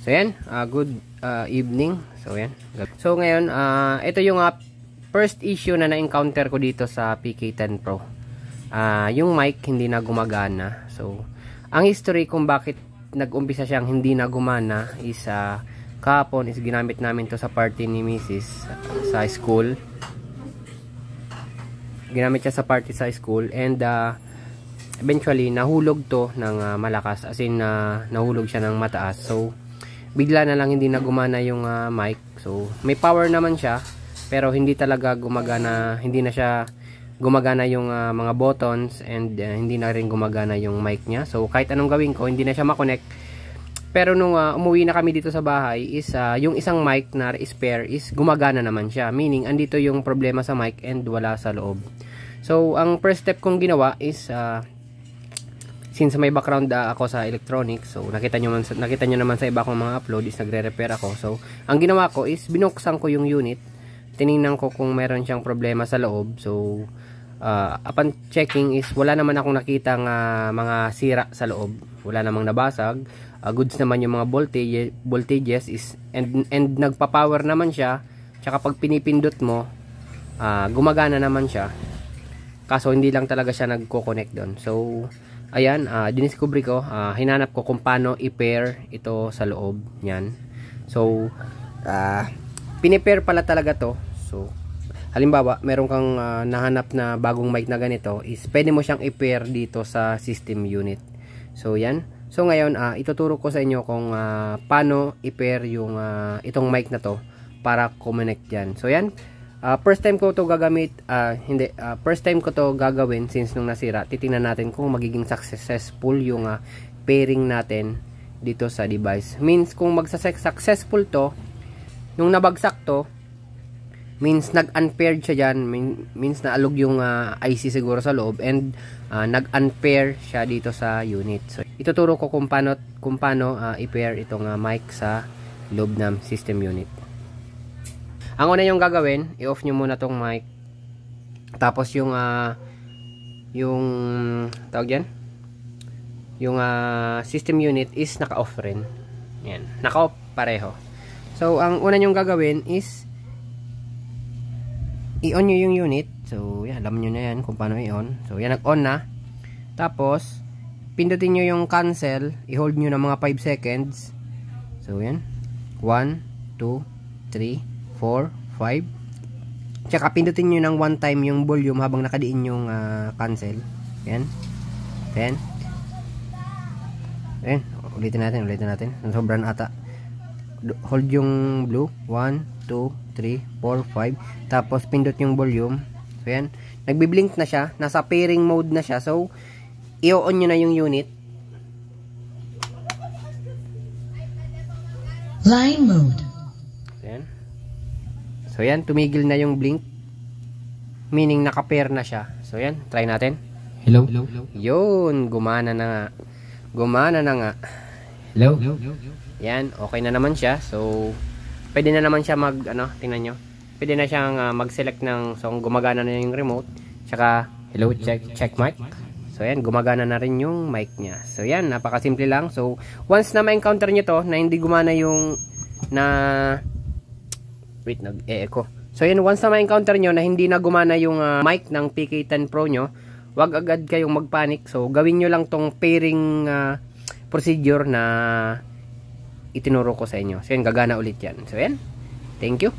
So yan, good evening. So yan. So ngayon, ito yung first issue na na-encounter ko dito sa PK10 Pro. Yung mic hindi na gumagana. So, ang history kung bakit nag-umpisa siyang hindi na gumana is kahapon is ginamit namin to sa party ni Mrs. Sa school. Ginamit siya sa party sa school and eventually nahulog to ng malakas, as in nahulog siya ng mataas. So bigla na lang hindi na gumana yung mic. So may power naman siya pero hindi talaga gumagana, hindi na siya gumagana yung mga buttons and hindi na rin gumagana yung mic niya. So kahit anong gawin ko hindi na siya makonect. Pero nung umuwi na kami dito sa bahay is yung isang mic na spare is gumagana naman siya, meaning andito yung problema sa mic and wala sa loob. So ang first step kong ginawa is since may background ako sa electronics, so nakita nyo naman sa iba kong mga upload is nagre-repair ako. So ang ginawa ko is binuksan ko yung unit, tiningnan ko kung meron siyang problema sa loob. So upon checking is wala naman akong nakitang mga sira sa loob, wala namang nabasag, goods naman yung mga voltages is and nagpa-power naman siya, tsaka pag pinipindot mo gumagana naman siya, kaso hindi lang talaga siya nagko-connect doon. So ayan, diniscover ko, hinanap ko kung paano i-pair ito sa loob niyan. So pinipair pala talaga to. So halimbawa meron kang nahanap na bagong mic na ganito, is pwede mo siyang i-pair dito sa system unit. So yan. So ngayon ituturo ko sa inyo kung paano i-pair yung itong mic na to para connect yan. So yan, first time ko to gagamit, first time ko to gagawin since nung nasira. Titingnan natin kung magiging successful yung pairing natin dito sa device. Means kung successful to, yung nabagsak to, means nag-unpaired siya dyan, means naalog yung IC siguro sa loob and nag-unpair siya dito sa unit. So ituturo ko kung paano i-pair itong mic sa loob ng system unit. Ang una yung gagawin, i-off nyo muna tong mic. Tapos yung tawag yan, yung system unit is naka-off rin. Yan, naka-off pareho. So ang una nyong gagawin is i-on nyo yung unit. So yan, alam nyo na yan kung paano i-on. So yan, nag-on na. Tapos pindutin nyo yung cancel, i-hold nyo na mga 5 seconds. So yan, 1, 2, 3, 4, 5. Tsaka pindutin nyo ng one time yung volume habang nakadiin yung cancel. Yan. 10. Ayan. Ulitin natin. Sobrang ata. Hold yung blue. 1, 2, 3, 4, 5. Tapos pindot yung volume. So yan. Nagbiblink na siya. Nasa pairing mode na siya. So i-on nyo na yung unit. Line mode. Yan. So yan, tumigil na yung blink. Meaning naka-pair na siya. So yan, try natin. Hello. Yun, gumana na nga. Hello. Yan, okay na naman siya. So pwede na naman siya tingnan nyo. Pwede na siyang mag-select ng, so gumagana na yung remote. Tsaka, hello, check mic. So yan, gumagana na rin yung mic niya. So yan, napakasimple lang. So once na ma-encounter nyo to, na hindi gumana yung wait, nag-e-echo. So yan, once na ma-encounter nyo na hindi na gumana yung mic ng PK10 Pro nyo, wag agad kayong magpanic. So gawin nyo lang tong pairing procedure na itinuro ko sa inyo. So yan, gagana ulit yan. So yan, thank you.